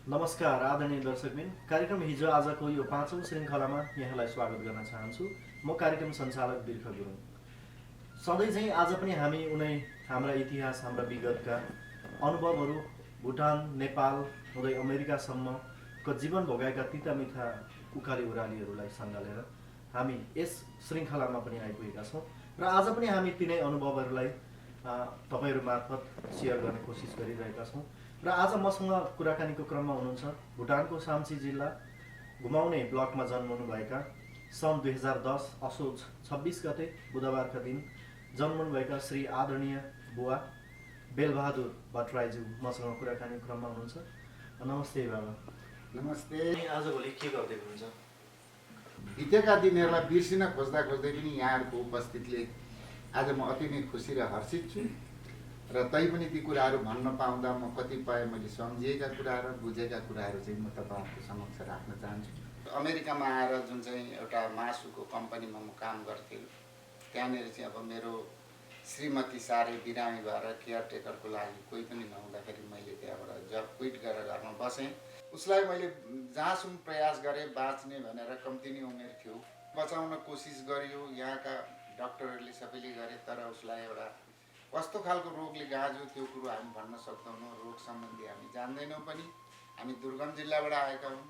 नमस्कार आदरणीय दर्शकबिन, कार्यक्रम हिजो आजको यो 5औं श्रृङ्खलामा यहाँलाई स्वागत गर्न चाहन्छु। म कार्यक्रम सञ्चालक बिर्ख गुरुङ। सधैँ चाहिँ आज पनि हामी उनै हाम्रा इतिहास, हाम्रा विगतका अनुभवहरू भुटान, नेपाल हुँदै अमेरिकासम्मको जीवन भोगाएका तितामिठा उकाली ओह्रालीहरूलाई सङ्गालेर हामी यस श्रृङ्खलामा पनि आइपुगेका छौँ र आज पनि हामी तिनै अनुभवहरूलाई तपाईँहरू मार्फत सेयर गर्ने कोसिस गरिरहेका छौँ। र आज मसँग कुराकानीको क्रममा हुनुहुन्छ भुटानको साम्ची जिल्ला घुमाउने ब्लकमा जन्मनुभएका सन् 2010 असोज 26 गते बुधबारका दिन जन्मनुभएका श्री आदरणीय बुवा बेलबहादुर भट्टराईज्यू मसँग कुराकानीको क्रममा हुनुहुन्छ। नमस्ते बाबा। नमस्ते। आजभोलि के गर्दै हुनुहुन्छ? बितेका दिनहरूलाई बिर्सिन खोज्दा खोज्दै पनि यहाँहरूको उपस्थितिले आज म अति नै खुसी र हर्षित छु र तैपनि ती कुराहरू भन्न पाउँदा म कतिपय मैले सम्झिएका कुराहरू बुझेका कुराहरू चाहिँ म तपाईँहरूको समक्ष राख्न चाहन्छु। अमेरिकामा आएर जुन चाहिँ एउटा मासुको कम्पनीमा म काम गर्थेँ, त्यहाँनिर चाहिँ अब मेरो श्रीमती साह्रै बिरामी भएर केयरटेकरको लागि कोही पनि नहुँदाखेरि मैले त्यहाँबाट जब क्विट गरेर घरमा बसेँ। उसलाई मैले जहाँसम्म प्रयास गरेँ बाँच्ने भनेर, कम्ती नै उमेर थियो, बचाउन कोसिस गरियो, यहाँका डक्टरहरूले सबैले गरे, तर उसलाई एउटा कस्तो खालको रोगले गाँजो त्यो कुरो हामी भन्न सक्दैनौँ। रोग सम्बन्धी हामी जान्दैनौँ पनि, हामी दुर्गम जिल्लाबाट आएका हौँ।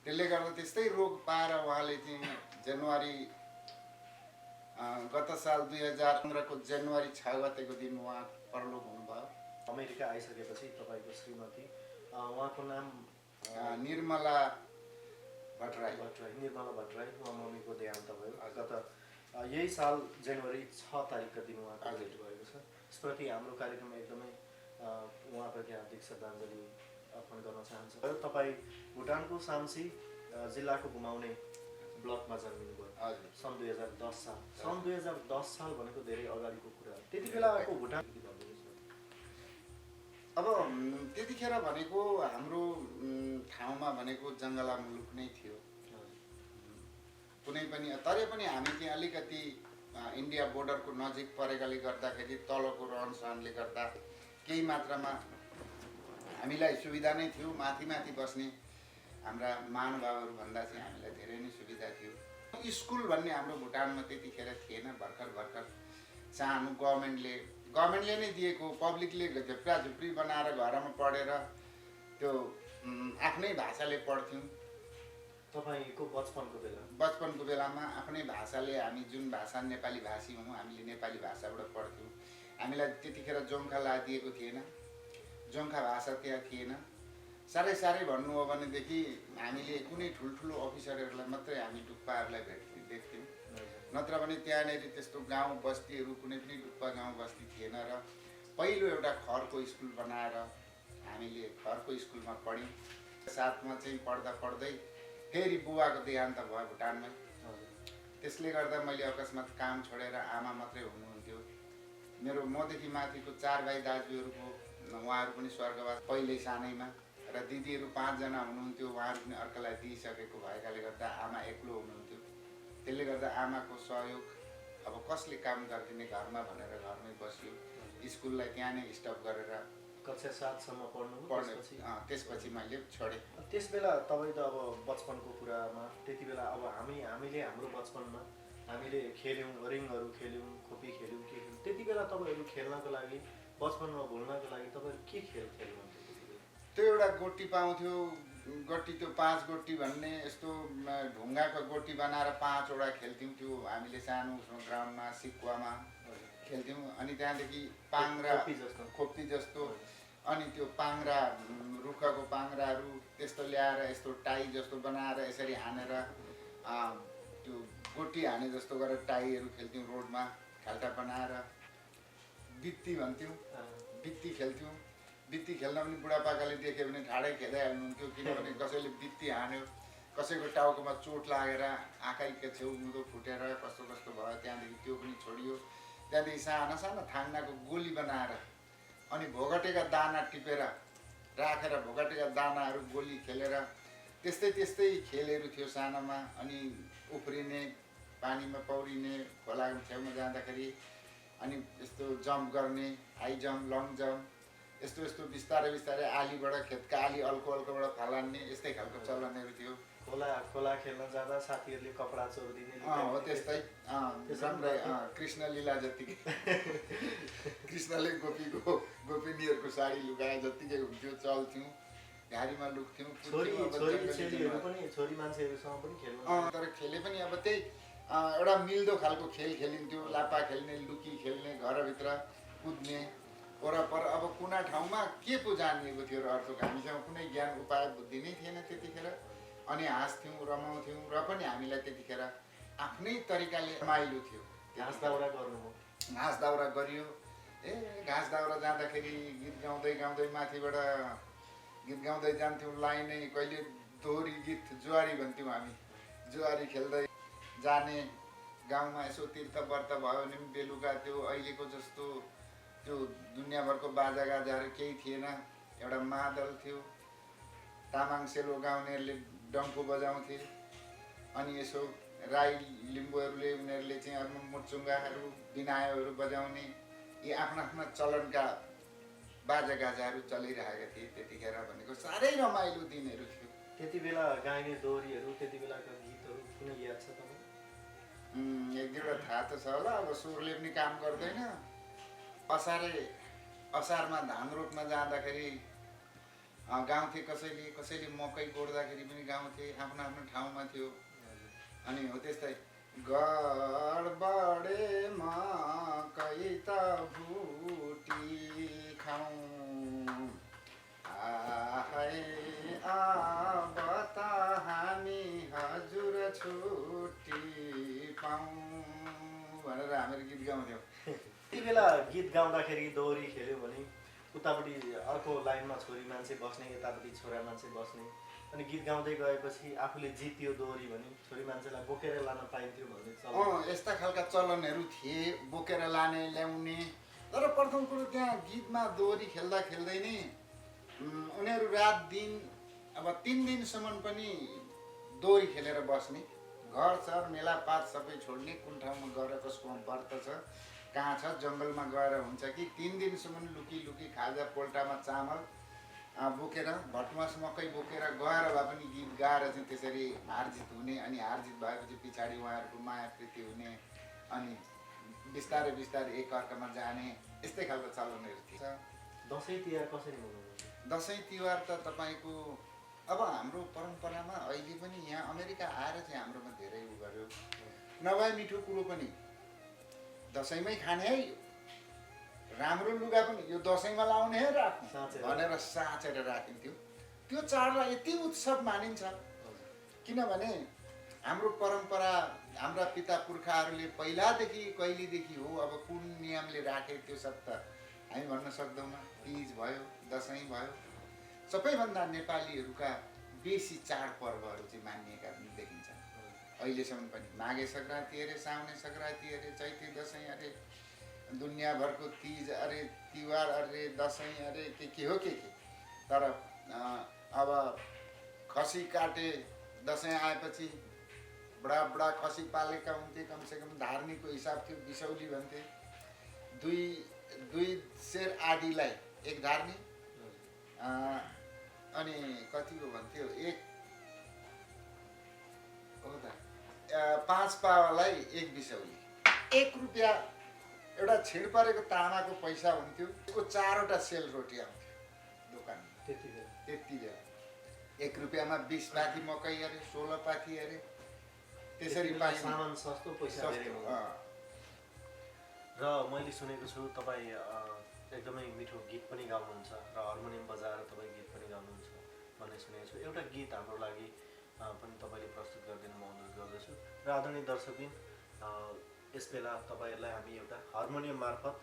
त्यसले गर्दा त्यस्तै रोग पाएर उहाँले चाहिँ जनवरी गत साल 2015 को जनवरी 6 गतेको दिन उहाँ परलोक हुनुभयो। अमेरिका आइसकेपछि तपाईँको श्रीमती, उहाँको नाम निर्मला भट्टराई। निर्मला भट्टराई, उहाँ मम्मीको देहान्त भयो गत यही साल जनवरी 6 तारिकका दिन उहाँको डेथ भएको छ। यसप्रति हाम्रो कार्यक्रम एकदमै उहाँप्रति हार्दिक श्रद्धाञ्जली अर्पण गर्न चाहन्छ। तपाईँ भुटानको साम्ची जिल्लाको घुमाउने ब्लकमा जन्मिनुभयो सन् 2010 साल। सन् 2010 साल भनेको धेरै अगाडिको कुरा। त्यति बेलाको भुटान अब त्यतिखेर भनेको हाम्रो ठाउँमा भनेको जङ्गला मुलुक नै थियो। कुनै पनि तरै पनि हामी चाहिँ अलिकति इन्डिया बोर्डरको नजिक परेकाले गर्दाखेरि तलको रहनसहनले गर्दा केही मात्रामा हामीलाई सुविधा नै थियो। माथि माथि बस्ने हाम्रा महानुभावहरू भन्दा चाहिँ हामीलाई धेरै नै सुविधा थियो। स्कुल भन्ने हाम्रो भुटानमा त्यतिखेर थिएन। भर्खर सानो गभर्मेन्टले नै दिएको, पब्लिकले झुप्रा झुप्री बनाएर घरमा पढेर त्यो आफ्नै भाषाले पढ्थ्यौँ। तपाईँको बचपनको बेलामा आफ्नै भाषाले, हामी जुन भाषा नेपाली भाषी हौँ, हामीले नेपाली भाषाबाट पढ्थ्यौँ। हामीलाई त्यतिखेर जोङ्खा लादिएको थिएन, जोङ्खा भाषा त्यहाँ थिएन। साह्रै भन्नु हो भनेदेखि हामीले कुनै ठुल्ठुलो अफिसरहरूलाई मात्रै हामी डुक्पाहरूलाई देख्थ्यौँ, नत्र भने त्यहाँनिर त्यस्तो गाउँ बस्तीहरू कुनै पनि डुक्पा गाउँ बस्ती थिएन। र पहिलो एउटा खरको स्कुल बनाएर हामीले खरको स्कुलमा पढ्यौँ। साथमा चाहिँ पढ्दै फेरि बुबाको देहान्त भयो भुटानमै। त्यसले गर्दा मैले अकस्मात काम छोडेर, आमा मात्रै हुनुहुन्थ्यो। मेरो मदेखि माथिको 4 भाइ दाजुहरूको उहाँहरू पनि स्वर्गवास पहिल्यै सानैमा, र दिदीहरू 5 जना हुनुहुन्थ्यो, उहाँहरू पनि अर्कालाई दिइसकेको भएकाले गर्दा आमा एक्लो हुनुहुन्थ्यो। त्यसले गर्दा आमाको सहयोग अब कसले काम गरिदिने घरमा भनेर घरमै बस्यो। स्कुललाई त्यहाँ नै स्टप गरेर कक्षा 7 सम्म पढ्नु। त्यसपछि मैले छोडेँ। त्यस बेला तपाईँ त अब बचपनको कुरामा, त्यति बेला अब हामीले हाम्रो बचपनमा हामीले खेल्यौँ, रिङहरू खेल्यौँ, खोपी खेल्यौँ, के खेल्यौँ। त्यति बेला तपाईँहरू खेल्नको लागि, बचपनमा भुल्नको लागि तपाईँहरू के खेल खेल्नुहुन्थ्यो? त्यो एउटा गोटी पाउँथ्यो, गोटी त्यो 5 गोटी भन्ने, यस्तो ढुङ्गाको गोटी बनाएर 5 वटा खेल्थ्यौँ। त्यो हामीले सानो ग्राउन्डमा सिकुवामा खेल्थ्यौँ। अनि त्यहाँदेखि पाङ्रा, खोप्पी जस्तो, अनि त्यो पाङ्रा, रुखको पाङ्राहरू त्यस्तो ल्याएर यस्तो टाई जस्तो बनाएर यसरी हानेर त्यो गोटी हाने जस्तो गरेर टाईहरू खेल्थ्यौँ। रोडमा खाल्टा बनाएर बित्ती भन्थ्यौँ, बित्ती खेल्थ्यौँ। बित्ती खेल्न पनि बुढापाकाले देख्यो भने ढाडै खेलाइहाल्नुहुन्थ्यो, किनभने कसैले बित्ती हान्यो, कसैको टाउकोमा चोट लागेर आँखाइको छेउ उँधो फुटेर कस्तो भयो। त्यहाँदेखि त्यो पनि छोडियो। त्यहाँदेखि साना थाङ्नाको गोली बनाएर अनि भोगटेका दाना टिपेर राखेर भोगटेका दानाहरू गोली खेलेर त्यस्तै खेलहरू थियो सानोमा। अनि उफ्रिने, पानीमा पौडिने, खोलाको छेउमा जाँदाखेरि अनि यस्तो जम्प गर्ने, हाई जम्प, लङ जम्प, यस्तो यस्तो बिस्तारै बिस्तारै आलीबाट खेतका आली अल्कोबाट फलान्ने यस्तै खालको चलनहरू थियो। खोला खेल्न जाँदा साथीहरूले कपडा चोरिदिने हो त्यस्तै राम्रै कृष्ण लीला जतिकै कृष्णले गोपिनीहरूको साडी लुगाए जतिकै हुन्थ्यो चल्थ्यौँ घारीमा लुक्थ्यौँ छोरी मान्छेहरूसँग पनि खेल्नु तर खेले पनि अब त्यही एउटा मिल्दो खालको खेल खेलिन्थ्यो। लापा खेल्ने, लुकी खेल्ने, घरभित्र कुद्ने वरपर। अब कुना ठाउँमा के पो जानिएको थियो र अर्को हामीसँग कुनै ज्ञान उपाय बुद्धि नै थिएन त्यतिखेर। अनि हाँस्थ्यौँ रमाउँथ्यौँ र पनि हामीलाई त्यतिखेर आफ्नै तरिकाले रमाइलो थियो। घाँस दाउरा गर्नुभयो, घाँस दाउरा गरियो। घाँस दाउरा जाँदाखेरि गीत गाउँदै गाउँदै माथिबाट गीत गाउँदै जान्थ्यौँ। लाइनै कहिले दोहोरी गीत जुवारी भन्थ्यौँ हामी। जुवारी खेल्दै जाने गाउँमा यसो तीर्थ व्रत भयो भने पनि बेलुका त्यो अहिलेको जस्तो त्यो दुनियाँभरको बाजागाजाहरू केही थिएन। एउटा मादल थियो, तामाङ सेलो गाउनेहरूले डम्फु बजाउँथे। अनि यसो राई लिम्बूहरूले उनीहरूले चाहिँ अब मुर्चुङ्गाहरू बिनायोहरू बजाउने यी आफ्ना आफ्ना चलनका बाजागाजाहरू चलिरहेका थिए त्यतिखेर। भनेको साह्रै रमाइलो दिनहरू थियो। त्यति बेला गाइने दोहोरीहरू, त्यति बेलाका गीतहरू कुनै याद छ तपाईँ? एक दुईवटा थाहा त छ होला। अब सुरले पनि काम गर्दैन। असारमा धान रोप्न जाँदाखेरि गाउँथे कसैले मकै गोड्दाखेरि पनि गाउँथे। आफ्नो आफ्नो ठाउँमा थियो। अनि हो त्यस्तै गडबडे मकै त भुटी खाउँ अब त हामी हजुर छुट्टी पाउँ भनेर हामीहरू गीत गाउँथ्यौँ। त्यति बेला गीत गाउँदाखेरि दोहोरी खेल्यो भने उतापट्टि अर्को लाइनमा छोरी मान्छे बस्ने, यतापट्टि छोरा मान्छे बस्ने। अनि गीत गाउँदै गएपछि आफूले जित्यो दोहोरी भने छोरी मान्छेलाई बोकेर लान पाइन्थ्यो भन्ने चलन। यस्ता खालका चलनहरू थिए, बोकेर लाने ल्याउने। तर प्रथम कुरो त्यहाँ गीतमा दोहोरी खेल्दा खेल्दै नै उनीहरू रात दिन अब 3 दिनसम्म पनि दोहोरी खेलेर बस्ने। घर सर मेलापात सबै छोड्ने, कुन ठाउँमा गएर कसको व्रत छ, कहाँ छ, जङ्गलमा गएर हुन्छ कि 3 दिनसम्म लुकी लुकी खाजा पोल्टामा चामल बोकेर भटमास मकै बोकेर गएर भए पनि गीत गाएर चाहिँ त्यसरी हारजित हुने। अनि हारजित भएपछि पछाडि उहाँहरूको माया प्रीति हुने। अनि बिस्तारै बिस्तारै एकअर्कामा जाने। यस्तै खालको चलनहरू थिए। दसैँ तिहार कसरी मनाउनुहुन्छ? दसैँ तिहार त तपाईँको अब हाम्रो परम्परामा अहिले पनि यहाँ अमेरिका आएर चाहिँ हाम्रोमा धेरै उ गर्यो। नभए मिठो कुरो पनि दसैँमै खाने है, राम्रो लुगा पनि यो दसैँमा लाउने है राख्नु भनेर साँचेर राखिन्थ्यो। त्यो चाडलाई यति उत्सव मानिन्छ किनभने हाम्रो परम्परा हाम्रा पिता पुर्खाहरूले पहिलादेखि कहिलेदेखि हो अब कुन नियमले राखे त्यो सब त हामी भन्न सक्दैनौँ। तीज भयो, दसैँ भयो, सबैभन्दा नेपालीहरूका बेसी चाडपर्वहरू चाहिँ मानिएका देखिन्छ अहिलेसम्म पनि। माघे सङ्क्रान्ति अरे, साउने सङ्क्रान्ति अरे, चैते दसैँ अरे, दुनियाँभरको तीज अरे, तिहार अरे, दसैँ अरे, के हो के। तर अब खसी काटे दसैँ आएपछि बडा खसी पालेका हुन्थे। कमसेकम धार्नीको हिसाब थियो, बिसौली भन्थे। दुई सेर आदीलाई एक धार्नी, अनि कति हो भन्थ्यो, 5 पावालाई 1 बिसौली। 1 रुपियाँ एउटा छिड परेको तामाको पैसा हुन्थ्यो। त्यसको 4वटा सेल रोटी आउँथ्यो दोकानमा त्यति बेला। 1 रुपियाँमा 20 पाथी मकै अरे, 16 पाथी अरे, त्यसरी सामान सस्तो, पैसा धेरै। र मैले सुनेको छु तपाईँ एकदमै मिठो गीत पनि गाउनुहुन्छ र हार्मोनियम बजाएर तपाईँ गीत पनि गाउनुहुन्छ भन्ने सुनेको छु। एउटा गीत हाम्रो लागि पनि तपाईँले प्रस्तुत गरिदिनु म अनुरोध गर्दछु। र आदरणीय दर्शकबिन, यस बेला तपाईँहरूलाई हामी एउटा हार्मोनियम मार्फत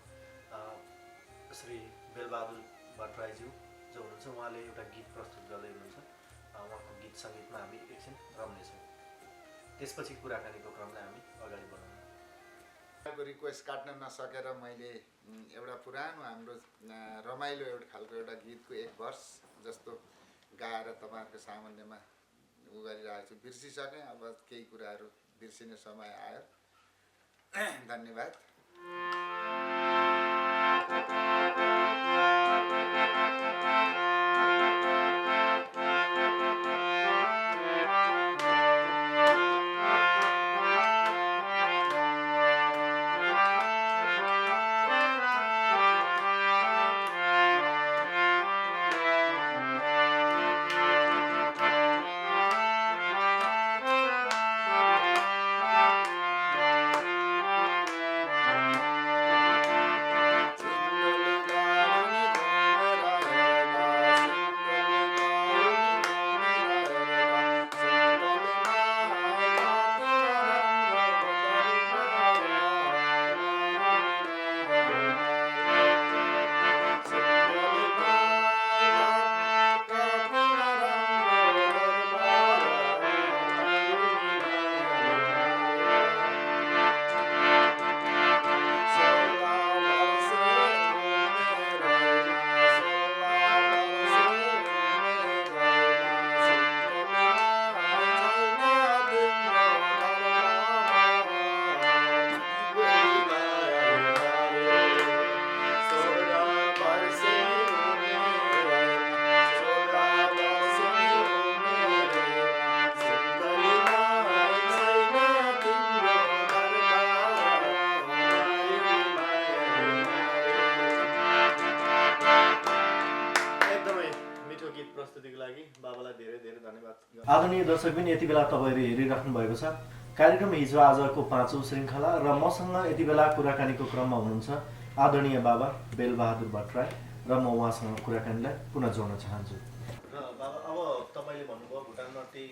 श्री बेलबहादुर भट्टराईज्यू जो हुनुहुन्छ उहाँले एउटा गीत प्रस्तुत गर्दै हुनुहुन्छ। उहाँको गीत सङ्गीतमा हामी एकछिन रम्नेछौँ। त्यसपछि कुराकानीको क्रमलाई हामी अगाडि बढाउँ। रिक्वेस्ट काट्न नसकेर मैले एउटा पुरानो हाम्रो रमाइलो एउटा खालको एउटा गीतको 1 वर्ष जस्तो गाएर तपाईँहरूको सामान्यमा उ गरिरहेको छु। बिर्सिसकेँ, अब केही कुराहरू बिर्सिने समय आयो। धन्यवाद। आदरणीय दर्शकबिन यति बेला तपाईँहरू हेरिराख्नु भएको छ कार्यक्रम हिजो आजको 5औं श्रृङ्खला र मसँग यति बेला कुराकानीको क्रममा हुनुहुन्छ आदरणीय बाबा बेलबहादुर भट्टराई र म उहाँसँग कुराकानीलाई पुनः जोड्न चाहन्छु। र बाबा अब तपाईँले भन्नुभयो भुटानमा त्यही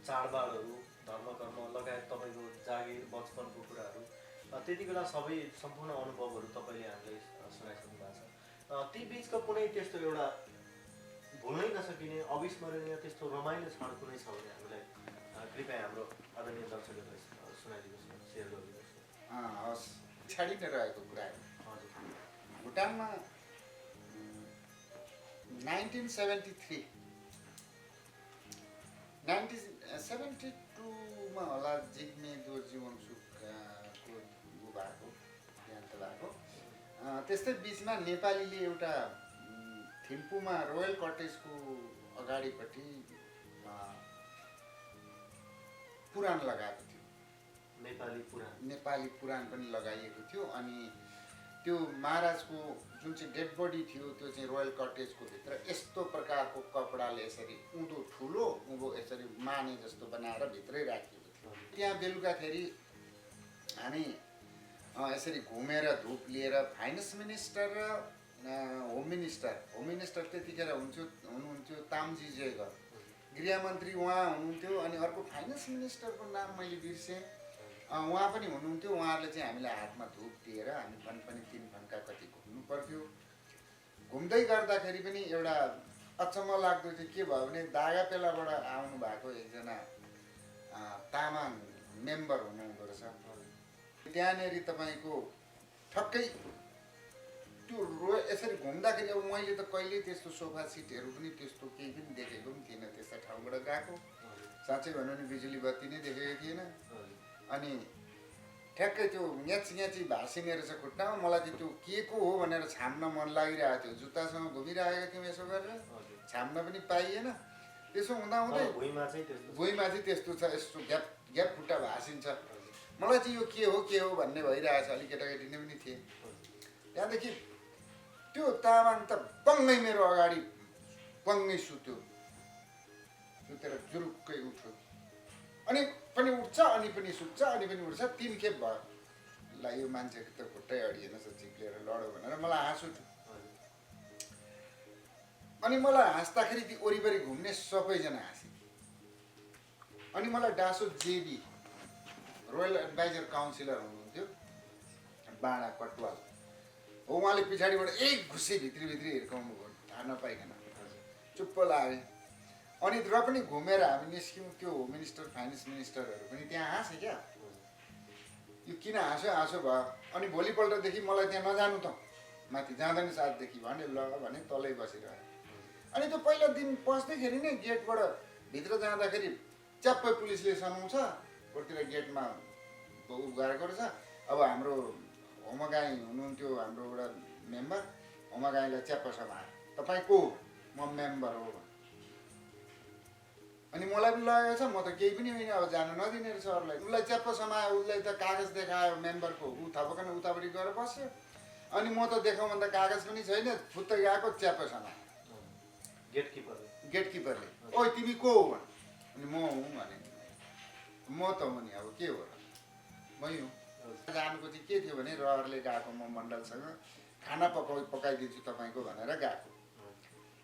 चाडबाडहरू धर्मकर्म लगायत तपाईँको जागिर बचपनको कुराहरू त्यति बेला सबै सम्पूर्ण अनुभवहरू तपाईँले हामीलाई सुनाइसक्नु भएको छ। ती बिचको कुनै त्यस्तो एउटा भुल्नै नसकिने अविस्मरणीय त्यस्तो रमाइलो क्षण कुनै छ भने हामीलाई कृपया हाम्रो आदरणीय दर्शकहरूलाई सुनाइदिनुहोस् न, सेयर गरिदिनुहोस् न। हस्, पछाडि नै रहेको कुराहरू। भुटानमा 1972मा होला जिग्मे दोर्जी वाङचुकको ऊ भएको देहान्त भएको। त्यस्तै बिचमा नेपालीले एउटा थिम्पूमा रोयल कटेजको अगाडिपट्टि पुराण लगाएको थियो। नेपाली पुराण पनि लगाइएको थियो। अनि त्यो महाराजको जुन चाहिँ डेड बडी थियो त्यो चाहिँ रोयल कटेजको भित्र यस्तो प्रकारको कपडाले यसरी उँधो ठुलो उँभो यसरी माने जस्तो बनाएर भित्रै राखिएको थियो। त्यहाँ बेलुकाखेरि हामी यसरी घुमेर धुप लिएर फाइनेन्स मिनिस्टर र होम मिनिस्टर त्यतिखेर हुनुहुन्थ्यो तामजी जयगर, गृहमन्त्री उहाँ हुनुहुन्थ्यो। अनि अर्को फाइनेन्स मिनिस्टरको नाम मैले बिर्सेँ, उहाँ पनि हुनुहुन्थ्यो। उहाँहरूले चाहिँ हामीलाई हातमा धुप दिएर हामी पनि 3 घन्टा कति घुम्नु पर्थ्यो। घुम्दै गर्दाखेरि पनि एउटा अचम्म लाग्दो थियो। के भयो भने दागापेलाबाट आउनु भएको एकजना तामाङ मेम्बर हुनुहुँदो रहेछ। त्यहाँनिर तपाईँको ठक्कै त्यो यसरी घुम्दाखेरि अब मैले त कहिले त्यस्तो सोफा सिटहरू पनि त्यस्तो केही पनि देखेको पनि थिएन। त्यस्ता ठाउँबाट गएको साँच्चै भन्नु भने बिजुली बत्ती नै देखेको थिएन। अनि ठ्याक्कै त्यो न्याची भाँसिने रहेछ खुट्टामा। मलाई चाहिँ त्यो के को हो भनेर छाम्न मन लागिरहेको थियो। जुत्तासँग घुमिरहेको थियौँ यसो गरेर, छाम्न पनि पाइएन। त्यसो हुँदाहुँदै भुइँमा चाहिँ त्यस्तो छ, यस्तो ग्याप खुट्टा भाँसिन्छ। मलाई चाहिँ यो के हो भन्ने भइरहेछ। अलिक केटाकेटी नै पनि थिएँ। त्यहाँदेखि त्यो तामाङ त बङ्गै मेरो अगाडि बङ्गै सुत्यो, सुतेर जुरुक्कै उठ्यो। अनि पनि उठ्छ अनि पनि सुत्छ अनि पनि उठ्छ, 3 खेप भयो। ल यो मान्छेको त खुट्टै अडिएन छ, चिप्लेर लड्यो भनेर मलाई हाँस उठ्यो। अनि मलाई हाँस्दाखेरि ती वरिपरि घुम्ने सबैजना हाँसे। अनि मलाई Dassault JB royal adviser counsellor हुनुहुन्थ्यो बाँडा कटवाल, हो उहाँले पछाडिबाट एक घुसी भित्री हिर्काउनु भयो, थाहा नपाइकन चुप्प लागे। अनि र पनि घुमेर हामी निस्क्यौँ। त्यो होम मिनिस्टर फाइनेन्स मिनिस्टरहरू पनि त्यहाँ हाँसे क्या, यो किन हाँसो भयो। अनि भोलिपल्टदेखि मलाई त्यहाँ नजानु त, माथि जाँदैन साथदेखि भने ल भने तलै बसिरह्यो। अनि त्यो पहिला दिन पस्दैखेरि नै गेटबाट भित्र जाँदाखेरि च्याप्पै पुलिसले समाउँछ, कोतिर गेटमा उ गरेको रहेछ। अब हाम्रो होमगाई हुनुहुन्थ्यो, हाम्रो एउटा मेम्बर, होमगाईलाई च्याप्प समायो, तपाईँ को? म मेम्बर हो। अनि मलाई पनि लगेको छ, म त केही पनि होइन, अब जानु नदिने रहेछ अरूलाई। उसलाई च्याप्प समायो, उसलाई त कागज देखायो मेम्बरको, ऊ थपकन उतापट्टि गएर बस्यो। अनि म त देखाउँ भन्दा कागज पनि छैन, फुत्त गएको च्याप्प समायो गेटकिपरले। ओइ तिमी को हो? अनि म हुँ भने, म त हुँ नि, अब के हो र, मै हुँ। जानुको चाहिँ के थियो भने रहरले गएको, म मण्डलसँग खाना पकाइदिन्छु तपाईँको भनेर गएको।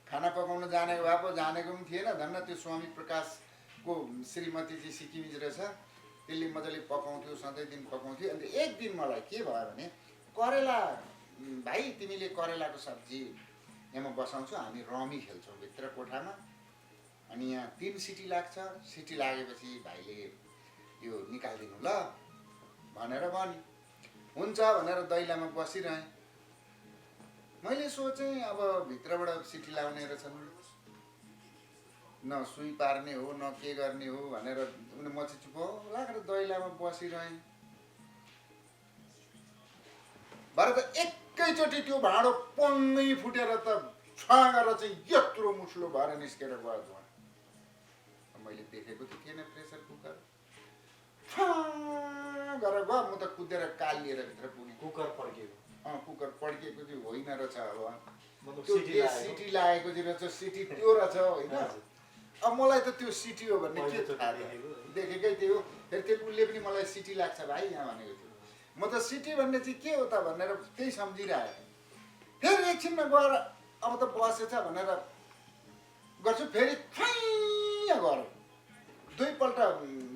खाना पकाउन जानेको भए पो जानेको पनि थिएन। धन्न त्यो स्वामी प्रकाशको श्रीमती चाहिँ सिक्किमिज रहेछ, त्यसले मजाले पकाउँथ्यो, सधैँ दिन पकाउँथ्यो। अन्त एक दिन मलाई के भयो भने, करेला भाइ तिमीले करेलाको सब्जी यहाँ म बसाउँछु, हामी रमी खेल्छौँ भित्र कोठामा। अनि यहाँ 3 सिटी लाग्छ, सिटी लागेपछि भाइले यो निकालिदिनु ल भनेर भन्यो। हुन्छ भनेर दैलामा बसिरहेँ। मैले सोचेँ अब भित्रबाट सिटी लाउने रहेछन्, न सुई पार्ने हो न के गर्ने हो भनेर म चाहिँ चुप लागेर दैलामा बसिरहेँ। भरे त एकैचोटि त्यो भाँडो पङ्गै फुटेर त छाँगेर चाहिँ यत्रो मुस्लो भएर निस्केर गयो धुवा। मैले देखेको त थिएन प्रेसर कुकर, गरेर गयो। म त कुदेर कालिएर भित्र पुगेँ। कुकर पड्किएको? कुकर पड्किएको चाहिँ होइन रहेछ। अब त्यो सिटी लागेको चाहिँ रहेछ, सिटी त्यो रहेछ होइन। अब मलाई त त्यो सिटी हो भन्ने के पहिलोचोटि थाहा देखेको। देखेकै थियो फेरि त्यो उसले पनि मलाई सिटी लाग्छ भाइ यहाँ भनेको थियो म त सिटी भन्ने चाहिँ के हो त भनेर त्यही सम्झिरहेको थिएँ फेरि एकछिनमा गएर अब त बसेछ भनेर गर्छु फेरि खैया गरौँ दुईपल्ट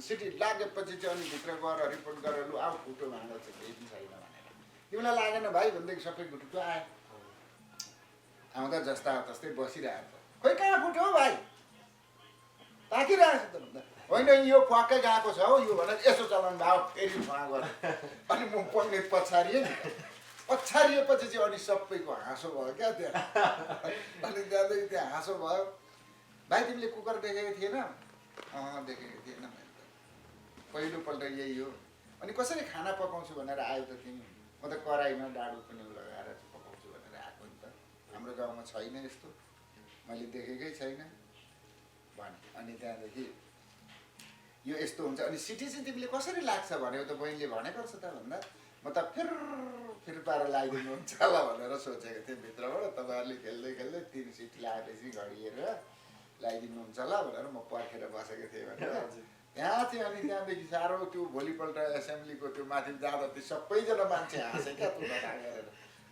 सिटी लागेपछि चाहिँ अनि भित्र गएर रिपोर्ट गरेर लु आऊ फुटो भाँडा चाहिँ केही पनि छैन भनेर तिमीलाई लागेन भाइ भनेदेखि सबै गुटुटु आयो आउँदा जस्ता तस्तै बसिरहेको छ खोइ कहाँ फुट्यो हौ भाइ ताकिरहेको छ त भन्दा होइन यो फ्वाक्कै गएको छ हौ यो भनेर यसो चलाउनु भयो फेरि फुवा गरेर अनि म पढ्ने पछारिएँ नि पछारिएपछि चाहिँ अनि सबैको हाँसो भयो क्या त्यहाँ अनि जाँदाखेरि त्यहाँ हाँसो भयो भाइ तिमीले कुकर देखेको थिएन देखेको थिएन मैले त पहिलोपल्ट यही हो अनि कसरी खाना पकाउँछु भनेर आयो त तिमी म त कराईमा डाडु पनि लगाएर चाहिँ पकाउँछु भनेर आएको नि त हाम्रो गाउँमा छैन यस्तो मैले देखेकै छैन भने अनि त्यहाँदेखि यो यस्तो हुन्छ अनि सिटी चाहिँ तिमीले कसरी लाग्छ भनेको त बहिनीले भनेको छ त भन्दा म त फिर पारेर लगाइदिनुहुन्छ होला भनेर सोचेको थिएँ भित्रबाट तपाईँहरूले खेल्दै खेल्दै 3 सिटी लगाएपछि घडी हेरेर लगाइदिनुहुन्छ होला भनेर म पर्खेर बसेको थिएँ भनेर त्यहाँ चाहिँ अनि त्यहाँदेखि साह्रो त्यो भोलिपल्ट एसेम्ब्लीको त्यो माथि जाँदा त्यो सबैजना मान्छे हाँसे क्या तुला गरेर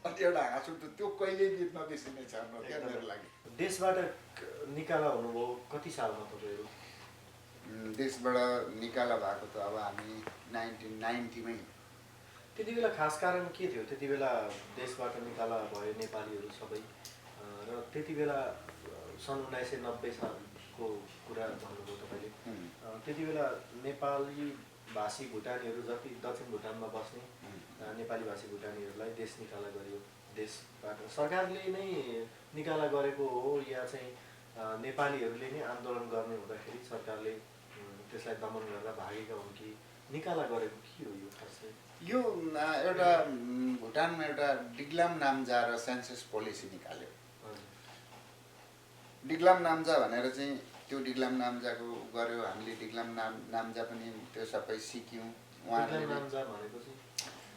अनि एउटा हाँसु त्यो कहिल्यै बित्न नबिर्सिने छ क्या मेरो लागि देशबाट निकाला हुनुभयो कति सालमा तपाईँहरू देशबाट निकाला भएको त अब हामी 1990मै त्यति बेला खास कारण के थियो त्यति बेला देशबाट निकाला भयो नेपालीहरू सबै र त्यति बेला सन् 1990 सालको कुरा भन्नुभयो तपाईँले त्यति बेला नेपाली भाषी भुटानीहरू जति दक्षिण भुटानमा बस्ने नेपाली भाषी भुटानीहरूलाई देश निकाला गरियो देशबाट सरकारले नै निकाला गरेको हो या चाहिँ नेपालीहरूले नै आन्दोलन गर्ने हुँदाखेरि सरकारले त्यसलाई दमन गरेर भागेका हुन् कि निकाला गरेको के हो यो खास चाहिँ यो एउटा भुटानमा एउटा डिग्लाम नाम्जा र सेन्सस पोलिसी निकाल्यो डिग्लाम नाम्जा भनेर चाहिँ त्यो डिग्लाम नाम्जाको गर्यो हामीले डिग्लाम नाम्जा पनि त्यो सबै सिक्यौँ उहाँहरूले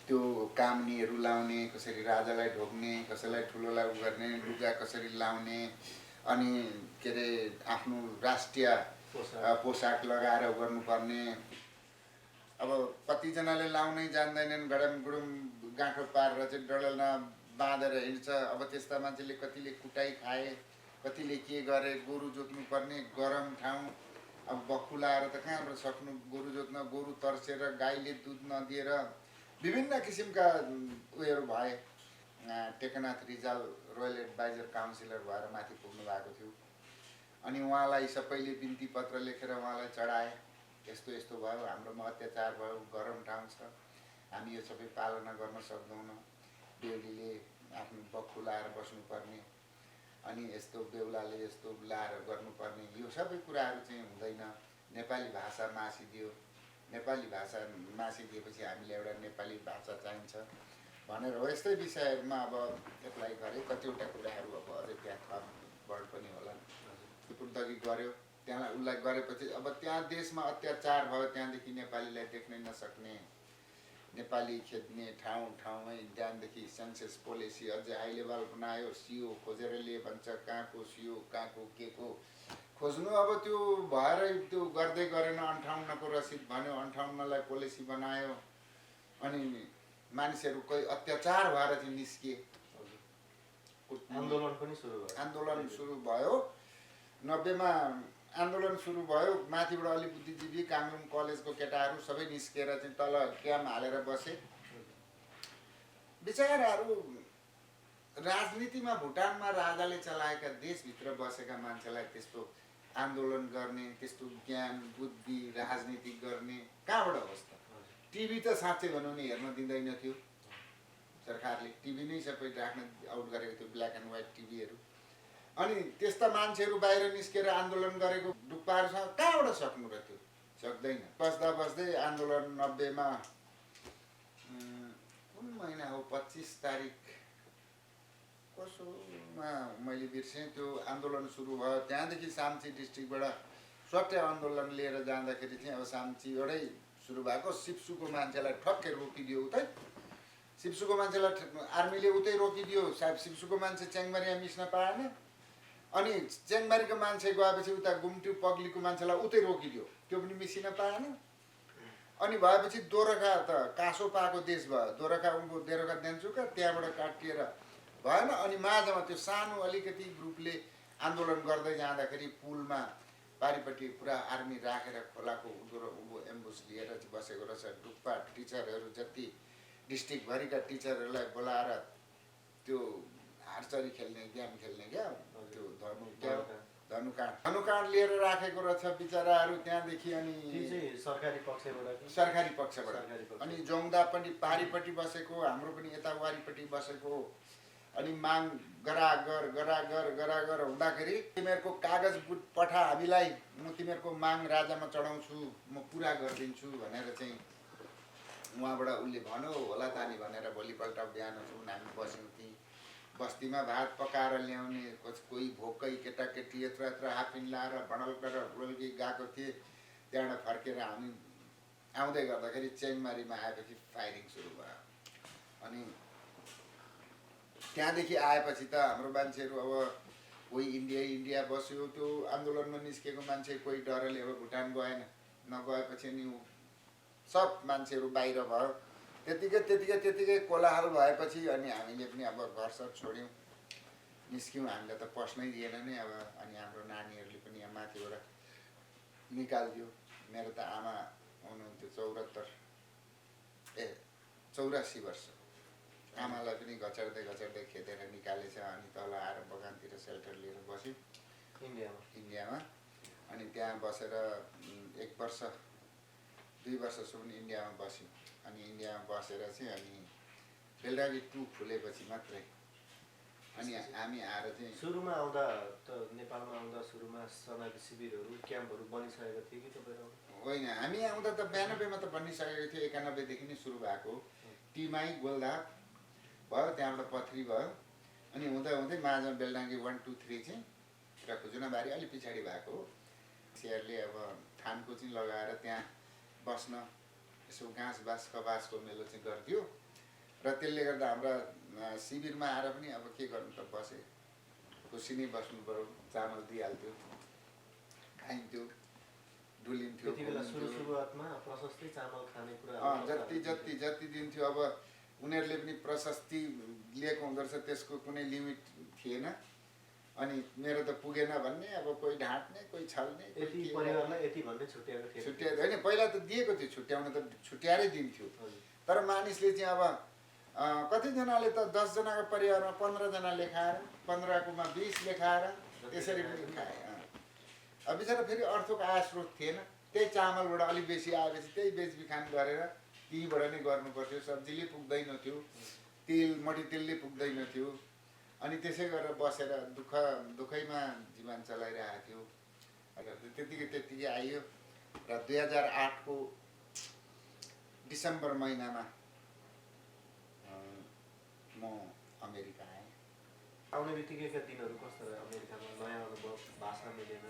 त्यो कामनीहरू लाउने कसरी राजालाई ढोक्ने कसैलाई ठुलोलाई उ गर्ने लुगा कसरी लाउने अनि के अरे आफ्नो राष्ट्रिय पोसाक लगाएर गर्नुपर्ने अब कतिजनाले लाउनै जान्दैनन् गडम गुडुम गाँठो पारेर चाहिँ डडल्न बाँधेर हिँड्छ अब त्यस्ता मान्छेले कतिले कुटाइ खाए कतिले के गरे गोरु जोत्नु पर्ने गरम ठाउँ अब बक्खु लाएर त कहाँबाट सक्नु गोरु जोत्न गोरु तर्सेर गाईले दुध नदिएर विभिन्न किसिमका उयोहरू भए Teknath Rijal royal adviser counsellor भएर माथि पुग्नु भएको थियो अनि उहाँलाई सबैले बिन्ती पत्र लेखेर उहाँलाई चढाए यस्तो यस्तो भयो हाम्रोमा अत्याचार भयो गरम ठाउँ छ हामी यो सबै पालना गर्न सक्दैनौँ बेहुलीले आफ्नो बक्खु लाएर बस्नुपर्ने अनि यस्तो बेहुलाले यस्तो लाएर गर्नुपर्ने यो सबै कुराहरू चाहिँ हुँदैन नेपाली भाषा मासिदियो नेपाली भाषा मासिदिएपछि हामीले एउटा नेपाली भाषा चाहिन्छ भनेर हो यस्तै विषयहरूमा अब एप्लाई गरे कतिवटा कुराहरू अब अझै त्यहाँ थप बढ पनि होला पुर्तगी गऱ्यो त्यहाँ उसलाई गरेपछि अब त्यहाँ देशमा अत्याचार भयो त्यहाँदेखि नेपालीलाई देख्नै नसक्ने नेपाली खेद्ने ठाउँमै त्यहाँदेखि सेन्सस पोलिसी अझै हाई लेभल बनायो सिओ खोजेर लिए भन्छ कहाँको सिओ कहाँको के को खोज्नु अब त्यो भएर त्यो गर्दै गरेन 58 को रसिद भन्यो 58 पोलिसी बनायो अनि मानिसहरू कोही अत्याचार भएर चाहिँ निस्किए आन्दोलन सुरु भयो 90 मा आन्दोलन सुरु भयो माथिबाट अलि बुद्धिजीवी काङ्लुङ कलेजको केटाहरू सबै निस्केर चाहिँ तल क्याम्प हालेर बसे बिचाराहरू राजनीतिमा भुटानमा राजाले चलाएका देशभित्र बसेका मान्छेलाई त्यस्तो आन्दोलन गर्ने त्यस्तो ज्ञान बुद्धि राजनीति गर्ने कहाँबाट होस् त टिभी त साँच्चै भनौँ नि हेर्न दिँदैन थियो सरकारले टिभी नै सबै राख्न आउट गरेको थियो ब्ल्याक एन्ड व्हाइट टिभीहरू अनि त्यस्ता मान्छेहरू बाहिर निस्केर आन्दोलन गरेको डुक्पाहरूसँग कहाँबाट सक्नु र त्यो सक्दैन बस्दा बस्दै आन्दोलन 90 मा कुन महिना हो 25 तारिक कसोमा मैले बिर्सेँ त्यो आन्दोलन सुरु भयो त्यहाँदेखि साम्ची डिस्ट्रिक्टबाट स्वट्य आन्दोलन लिएर जाँदाखेरि चाहिँ अब साम्चीबाटै सुरु भएको सिप्सुको मान्छेलाई ठक्कै रोकिदियो उतै सिप्सुको मान्छेलाई आर्मीले उतै रोकिदियो सायद सिप्सुको मान्छे च्याङमारिया मिस्न पाएन अनि च्याङमारीको मान्छे गएपछि उता गुम्टी पग्लीको मान्छेलाई उतै रोकिदियो, त्यो पनि मिसिन पाएन। अनि भएपछि दोरखा त कासो पाएको देश भयो, दोरखा उनको देरखा देन्चुका त्यहाँबाट काटिएर भएन। अनि माझमा त्यो सानो अलिकति ग्रुपले आन्दोलन गर्दै जाँदाखेरि पुलमा पारिपट्टि पुरा आर्मी राखेर खोलाको उँभो एम्बुस लिएर बसेको रहेछ। डुक्पा टिचरहरू जति डिस्ट्रिक्टभरिका टिचरहरूलाई बोलाएर त्यो आर्चरी खेल्ने गेम खेल्ने क्या त्यो धनुकाँड लिएर राखेको रहेछ बिचराहरू त्यहाँदेखि। अनि सरकारी पक्षबाट अनि जोङदा पनि पारिपट्टि बसेको, हाम्रो पनि यता वारिपट्टि बसेको। अनि माग गरागर हुँदाखेरि तिमीहरूको कागज पठा हामीलाई, म तिमीहरूको माग राजामा चढाउँछु, म पुरा गरिदिन्छु भनेर चाहिँ उहाँबाट उसले भन्यो होला तानी भनेर भोलिपल्ट बिहान सुन हामी बस्यौँ ती बस्तीमा। भात पकाएर ल्याउने, कोही भोकै केटाकेटी यत्र यत्र हाफिन लाएर बडल गरेर उडल्की गएको थिए। त्यहाँबाट फर्केर हामी आउँदै गर्दाखेरि च्याङमारीमा आएपछि फायरिङ सुरु भयो। अनि त्यहाँदेखि आएपछि त हाम्रो मान्छेहरू अब कोही इन्डिया बस्यो, त्यो आन्दोलनमा निस्केको मान्छे कोही डरले अब भुटान गएन, नगएपछि नि सब मान्छेहरू बाहिर भयो। त्यतिकै कोलाहल भएपछि अनि हामीले पनि अब घरसर छोड्यौँ, निस्क्यौँ। हामीलाई त पस्नै दिएन नै अब। अनि हाम्रो नानीहरूले पनि यहाँ माथिबाट निकालिदियो। मेरो त आमा हुनुहुन्थ्यो 84 वर्ष, आमालाई पनि घचर्दै खेदेर निकालेछ। अनि तल आएर बगानतिर सेल्टर लिएर बस्यौँ इन्डियामा। अनि त्यहाँ बसेर 1 वर्ष 2 वर्षसम्म इन्डियामा बस्यौँ। अनि इन्डियामा बसेर चाहिँ अनि बेलडाङ्गी 2 खुलेपछि मात्रै अनि हामी आएर चाहिँ सुरुमा आउँदा त नेपालमा आउँदा सुरुमा शरणार्थी शिविरहरू क्याम्पहरू बनिसकेको थियो कि तपाईहरु? होइन, हामी आउँदा त 92 मा त बनिसकेको थियो। 91 देखि नै सुरु भएको। टिमाई गोलदाप भयो, त्यहाँबाट पथरी भयो। अनि हुँदै माझमा बेलडाङ्गी 1 2 3 चाहिँ र खुजुनाबारी अलि पछाडि भएको हो। सेयरले अब थानको चाहिँ लगाएर त्यहाँ बस्न यसो घाँस कबासको मेलो चाहिँ गर्थ्यो। र त्यसले गर्दा हाम्रा शिविरमा आएर पनि अब के गर्नु त बसे, खुसी नै बस्नु पर्यो। चामल दिइहाल्थ्यो, खाइन्थ्यो, डुलिन्थ्यो। त्यति बेला सुरुवातमा प्रशस्तै चामल खाने कुरा जति दिन्थ्यो। अब उनीहरूले पनि प्रशस्ति लिएको हुँदो रहेछ, त्यसको कुनै लिमिट थिएन। अनि मेरो त पुगेन भन्ने, अब कोही ढाँट्ने, कोही छल्ने, यति परिवारलाई यति भन्ने छुट्याएको थियो। छुट्याएको होइन, पहिला त दिएको थियो, छुट्याउन त छुट्याएरै दिन्थ्यो। तर मानिसले चाहिँ अब कतिजनाले त 10 जनाको परिवारमा 15 जना लेखाएर, 15 कोमा 20 लेखाएर त्यसरी पनि खाए। अब बिचरा फेरि अर्थको आय स्रोत थिएन। त्यही चामलबाट अलिक बेसी आएपछि त्यही बेचबिखान गरेर त्यहीबाट नै गर्नु पर्थ्यो। सब्जीले पुग्दैन थियो, मट्टीतेलले पुग्दैन थियो। अनि त्यसै गरेर बसेर दुखैमा जीवन चलाइरहेको थियो। त्यतिकै आइयो। र 2008 को डिसेम्बर महिनामा म अमेरिका आएँ। आउने बित्तिकैका दिनहरू कस्तो रह्यो अमेरिकामा? नयाँ अनुभव, भाषा मिलेन?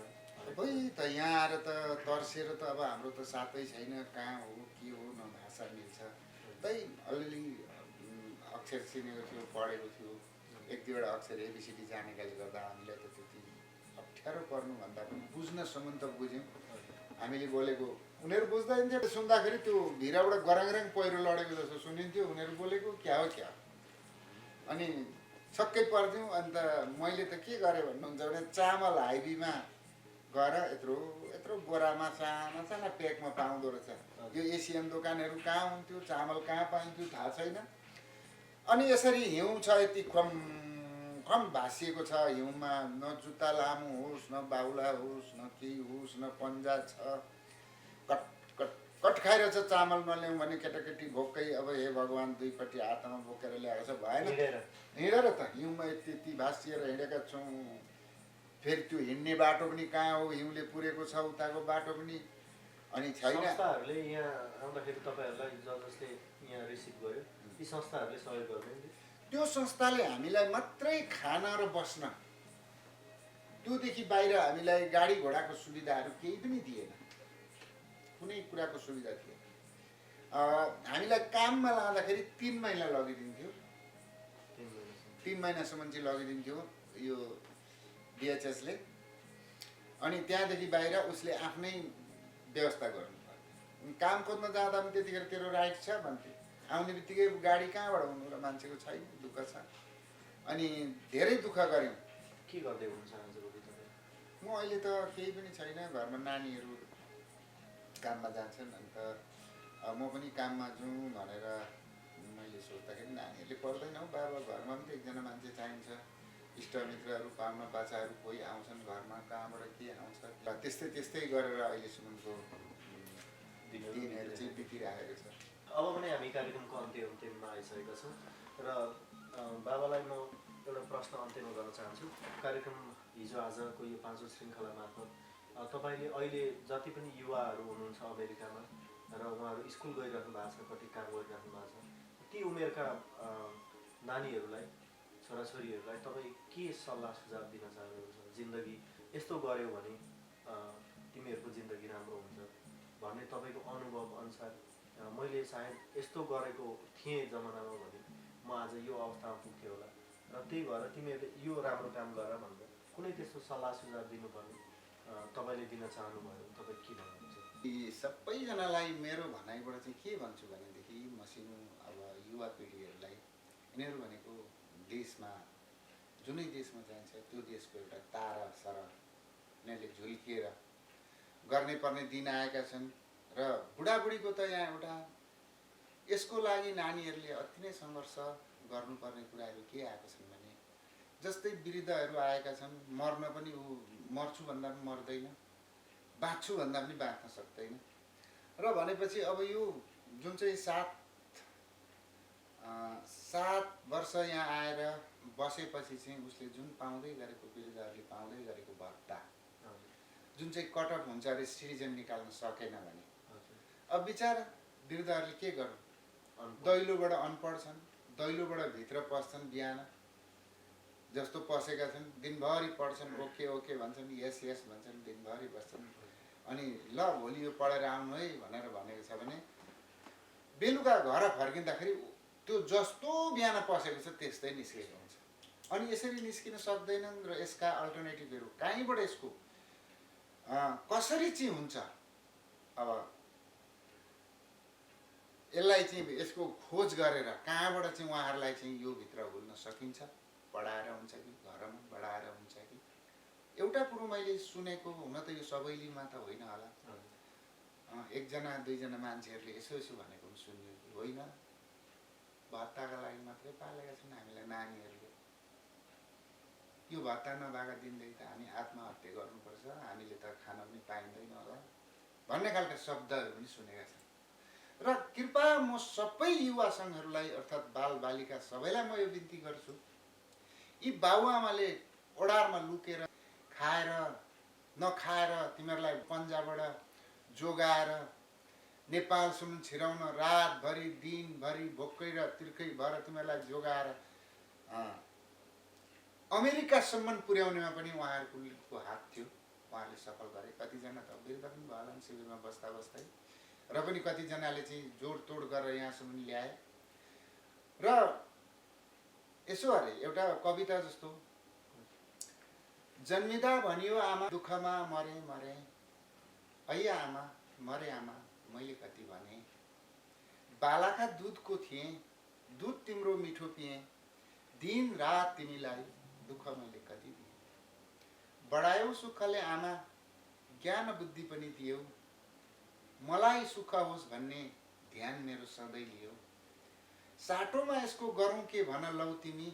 खै त यहाँ आएर त तर्सेर त अब हाम्रो त साथै छैन, कहाँ हो के हो, न भाषा मिल्छ। त्यही अलिअलि अक्षर चिनेको थियो, पढेको थियो। 1-2वटा अक्षर ABCD जानेकाले गर्दा हामीलाई त त्यति अप्ठ्यारो पर्नुभन्दा पनि बुझ्नसम्म त बुझ्यौँ। हामीले बोलेको उनीहरू बुझ्दैन थियो। सुन्दाखेरि त्यो भिरबाट गराङराङ पहिरो लडेको जस्तो सुनिन्थ्यो उनीहरू बोलेको, क्या हो। अनि छक्कै पर्थ्यौँ। अन्त मैले त के गरेँ भन्नुहुन्छ भने चामल हाइबीमा गएर यत्रो बोरामा साना प्याकमा पाउँदो रहेछ। यो एसियन दोकानहरू कहाँ हुन्थ्यो, चामल कहाँ पाइन्थ्यो थाहा छैन। अनि यसरी हिउँ छ, यति खम भाँसिएको छ हिउँमा। न जुत्ता लामो होस्, न बाहुला होस्, न केही होस्, न पन्जा छ। कट खाइरहेछ चामल नल्याउँ भने केटाकेटी भोकै। अब हे भगवान्, दुईपट्टि हातमा बोकेर ल्याएको छ, भएन हिँडेर त हिउँमा यति भाँसिएर हिँडेका छौँ। फेरि त्यो हिँड्ने बाटो पनि कहाँ हो, हिउँले पुरेको छ उताको बाटो पनि। अनि छैन। संस्थाहरूले यहाँ आउँदाखेरि तपाईँहरूलाई जसले यहाँ रिसिभ गर्यो, ती संस्थाहरूले सहयोग गर्दैन? त्यो संस्थाले हामीलाई मात्रै खान र बस्न, त्योदेखि बाहिर हामीलाई गाडी घोडाको सुविधाहरू केही पनि दिएन। कुनै कुराको सुविधा थिएन। हामीलाई काममा लाँदाखेरि 3 महिना लगिदिन्थ्यो। 3 महिनासम्म चाहिँ लगिदिन्थ्यो। यो डिएचएसले। अनि त्यहाँदेखि बाहिर उसले आफ्नै व्यवस्था गर्नु पर्यो। काम खोज्न जाँदा पनि त्यतिखेर तेरो राइट छ भन्थे, आउने बित्तिकै गाडी कहाँबाट हुनु र मान्छेको छैन, दुःख छ। अनि धेरै दुःख गऱ्यौँ। के गर्दै हुनुहुन्छ आजभोलि तपाईँ? म अहिले त केही पनि छैन, घरमा नानीहरू काममा जान्छन्। अन्त म पनि काममा जाउँ भनेर मैले सोच्दाखेरि नानीहरूले पढ्दैनौ बाबा, घरमा पनि त एकजना मान्छे चाहिन्छ, इष्टमित्रहरू पाहुना पाछाहरू कोही आउँछन् घरमा, कहाँबाट के आउँछ, त्यस्तै गरेर अहिलेसम्मको दिनहरू चाहिँ बितिरहेको छ। अब भने हामी कार्यक्रमको अन्त्यमा आइसकेका छौँ र बाबालाई म एउटा प्रश्न अन्त्यमा गर्न चाहन्छु। कार्यक्रम हिजो आजको यो 5औं श्रृङ्खला मार्फत तपाईँले अहिले जति पनि युवाहरू हुनुहुन्छ अमेरिकामा र उहाँहरू स्कुल गइराख्नु भएको छ, कति काम गरिराख्नु भएको छ, ती उमेरका नानीहरूलाई, छोराछोरीहरूलाई तपाईँ के सल्लाह सुझाव दिन चाहनुहुन्छ? जिन्दगी यस्तो गऱ्यौ भने तिमीहरूको जिन्दगी राम्रो हुन्छ भन्ने तपाईँको अनुभव अनुसार, मैले सायद यस्तो गरेको थिएँ जमानामा भने म आज यो अवस्थामा पुग्थेँ होला र त्यही भएर तिमीहरूले यो राम्रो काम गर भनेर कुनै त्यस्तो सल्लाह सुझाव दिनुपर्ने तपाईँले दिन चाहनुभयो, तपाईँ के भन्नुहुन्छ? यी सबैजनालाई मेरो भनाइबाट चाहिँ के भन्छु भनेदेखि, मसिनो अब युवा पिँढीहरूलाई, यिनीहरू भनेको देशमा, जुनै देशमा जान्छ त्यो देशको एउटा तारा सरह यिनीहरूले झुल्किएर गर्ने पर्ने दिन आएका छन्। र बुढाबुढीको त यहाँ एउटा यसको लागि नानीहरूले अति नै सङ्घर्ष गर्नुपर्ने कुराहरू के आएका छन् भने, जस्तै वृद्धहरू आएका छन्, मर्न पनि ऊ मर्छु भन्दा पनि मर्दैन, बाँच्छु भन्दा पनि बाँच्न सक्दैन। र भनेपछि अब यो जुन चाहिँ 7 वर्ष यहाँ आएर बसेपछि चाहिँ उसले जुन पाउँदै गरेको, वृद्धहरूले पाउँदै गरेको भत्ता जुन चाहिँ कटअफ हुन्छ अरे सिटिजन निकाल्न सकेन भने, अब बिचारा वृद्धहरूले के गर्नु? दैलोबाट अनपढ छन्, दैलोबाट भित्र पस्छन्, बिहान जस्तो पसेका छन्, दिनभरि पढ्छन्, ओके ओके भन्छन्, यस यस भन्छन्, दिनभरि बस्छन्। अनि ल भोलि यो पढेर आउनु है भनेर भनेको छ भने बेलुका घर फर्किँदाखेरि त्यो जस्तो बिहान पसेको छ त्यस्तै निस्केको हुन्छ। अनि यसरी निस्किन सक्दैनन् र यसका अल्टरनेटिभहरू कहीँबाट यसको कसरी चाहिँ हुन्छ, अब यसलाई चाहिँ यसको खोज गरेर कहाँबाट चाहिँ उहाँहरूलाई चाहिँ यो भित्र हुल्न सकिन्छ, पढाएर हुन्छ कि घरमा बढाएर हुन्छ कि। एउटा कुरो मैले सुनेको, हुन त यो सबैलेमा त होइन होला, एकजना दुईजना मान्छेहरूले यसो भनेको पनि सुन्यो कि होइन, भत्ताका लागि मात्रै पालेका छन् हामीलाई नानीहरूले, यो भत्ता नभएका दिनदेखि त हामी आत्महत्या गर्नुपर्छ, हामीले त खान पनि पाइँदैन होला भन्ने खालका शब्दहरू पनि सुनेका छन्। र कृपया म सबै युवा सङ्घहरूलाई अर्थात् बालबालिका सबैलाई म यो बिन्ती गर्छु, यी बाबुआमाले ओडारमा लुकेर खाएर नखाएर तिमीहरूलाई पन्जाबाट जोगाएर नेपालसम्म छिराउन रातभरि दिनभरि भोकै र तिर्खै भएर तिमीहरूलाई जोगाएर अमेरिकासम्म पुर्याउनेमा पनि उहाँहरूको हात थियो, उहाँहरूले सफल गरे। कतिजना त वृद्ध पनि भयो शिविरमा बस्दा बस्दै, र पनि कतिजनाले चाहिँ जोडतोड गरेर यहाँसम्म ल्याए। र यसो अरे एउटा कविता जस्तो, जन्मिँदा भनियो आमा दुःखमा मरे मरे, हैया आमा मरे आमा मैले कति भने, बालाका दुधको थिएँ, दुध तिम्रो मिठो पिएँ, दिन रात तिमीलाई दुःख मैले कति दिएँ, बढायौ सुखले आमा ज्ञान बुद्धि पनि दियौ, मलाई सुख होस् भन्ने ध्यान मेरो सधैँ लियो, साटोमा यसको गरौँ के भन लौ तिमी,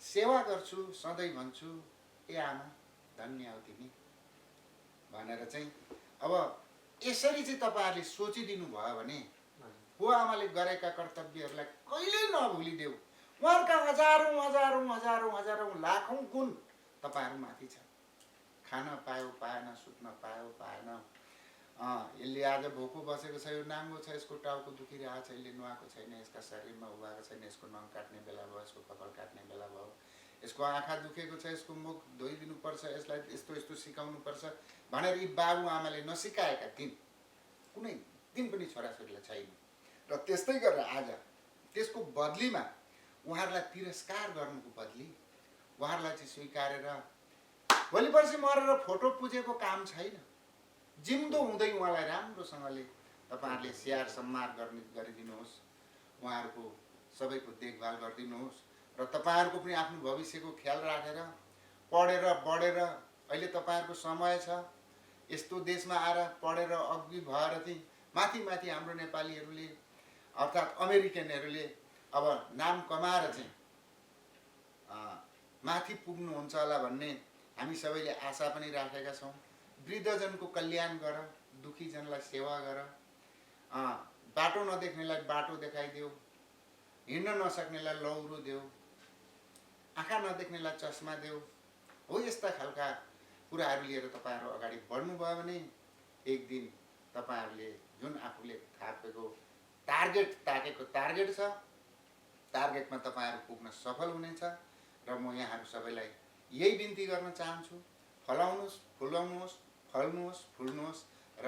सेवा गर्छु सधैँ भन्छु ए आमा धन्य हौ तिमी भनेर चाहिँ। अब यसरी चाहिँ तपाईँहरूले सोचिदिनु भयो भने बुवा आमाले गरेका कर्तव्यहरूलाई कहिल्यै नभुलिदेऊ। उहाँहरूका हजारौँ हजारौँ हजारौँ हजारौँ लाखौँ गुण तपाईँहरूमाथि छ। खान पायो पाएन, सुत्न पायो पाएन, यसले आज भोको बसेको छ, यो नाङ्गो छ, यसको टाउको दुखिरहेको छ, यसले नुहाएको छैन, यसका शरीरमा उभाएको छैन, यसको नङ काट्ने बेला भयो, यसको कपाल काट्ने बेला भयो, यसको आँखा दुखेको छ, यसको मुख धोइदिनुपर्छ, यसलाई यस्तो यस्तो सिकाउनुपर्छ भनेर यी बाबुआमाले नसिकाएका दिन कुनै दिन पनि छोराछोरीलाई छैन। र त्यस्तै गरेर आज त्यसको बदलीमा उहाँहरूलाई तिरस्कार गर्नुको बदली उहाँहरूलाई चाहिँ स्वीकारेर भोलि पर्सि मरेर फोटो पुजेको काम छैन। जिउँदो हुँदै उहाँलाई राम्रोसँगले तपाईँहरूले स्याहार सम्मान गरिदिनुहोस्, उहाँहरूको सबैको देखभाल गरिदिनुहोस् र तपाईँहरूको पनि आफ्नो भविष्यको ख्याल राखेर पढेर बढेर अहिले तपाईँहरूको समय छ, यस्तो देशमा आएर पढेर अघि भएर चाहिँ माथि माथि हाम्रो नेपालीहरूले अर्थात् अमेरिकनहरूले अब नाम कमाएर चाहिँ माथि पुग्नुहुन्छ होला भन्ने हामी सबैले आशा पनि राखेका छौँ। वृद्धजनको कल्याण गर, दुखीजनलाई सेवा गर, बाटो नदेख्नेलाई बाटो देखाइदेऊ, हिँड्न नसक्नेलाई लौरो देऊ, आँखा नदेख्नेलाई चस्मा देऊ। हो यस्ता खालका कुराहरू लिएर तपाईँहरू अगाडि बढ्नुभयो भने एक दिन तपाईँहरूले जुन आफूले थापेको टार्गेट छ, टार्गेटमा तपाईँहरू पुग्न सफल हुनेछ। र म यहाँहरू सबैलाई यही बिन्ती गर्न चाहन्छु, फलाउनुहोस्, फुलाउनुहोस्, फल्नुहोस्, फुल्नुहोस् र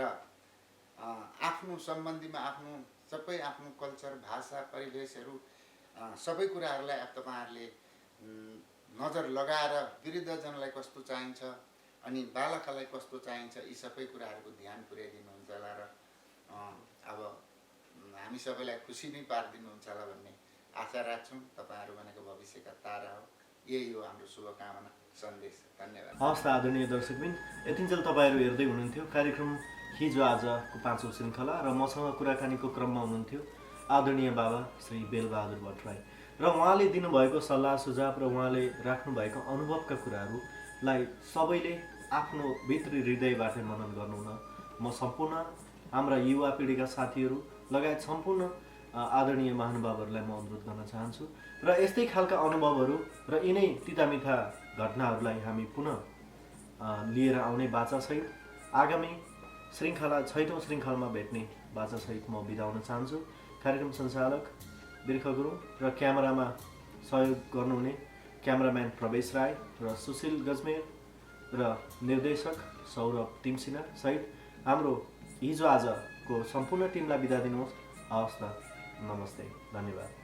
आफ्नो सम्बन्धीमा आफ्नो सबै आफ्नो कल्चर, भाषा, परिवेशहरू सबै कुराहरूलाई तपाईँहरूले नजर लगाएर वृद्धजनलाई कस्तो चाहिन्छ अनि बालकलाई कस्तो चाहिन्छ यी सबै कुराहरूको ध्यान पुर्याइदिनुहुन्छ होला र अब हामी सबैलाई खुसी नै पारिदिनुहुन्छ होला भन्ने आशा राख्छौँ। तपाईँहरू भनेको भविष्यका तारा हो, यही हो हाम्रो शुभकामना सन्देश। धन्यवाद। हवस् त आदरणीय दर्शकबिन, यतिन्जेल तपाईँहरू हेर्दै हुनुहुन्थ्यो कार्यक्रम हिजो आजको 5औं श्रृङ्खला र मसँग कुराकानीको क्रममा हुनुहुन्थ्यो आदरणीय बाबा श्री बेलबहादुर भट्टराई र उहाँले दिनुभएको सल्लाह सुझाव र उहाँले राख्नुभएका अनुभवका कुराहरूलाई सबैले आफ्नो भित्री हृदयबाट मनन गर्नुहुन म सम्पूर्ण हाम्रा युवा पिँढीका साथीहरू लगायत सम्पूर्ण आदरणीय महानुभावहरूलाई म अनुरोध गर्न चाहन्छु र यस्तै खालका अनुभवहरू र यिनै तितामिठा घटनाहरूलाई हामी पुनः लिएर आउने बाचासहित आगामी श्रृङ्खला 6औं श्रृङ्खलामा भेट्ने बाचासहित म बिदा हुन चाहन्छु। कार्यक्रम सञ्चालक बिर्ख गुरुङ र क्यामेरामा सहयोग गर्नुहुने क्यामेराम्यान प्रवेश राई र सुशील गजमेर र निर्देशक सौरभ तिमसिना सहित हाम्रो हिजो आजको सम्पूर्ण टिमलाई बिदा दिनुहोस्। हवस् त, नमस्ते, धन्यवाद।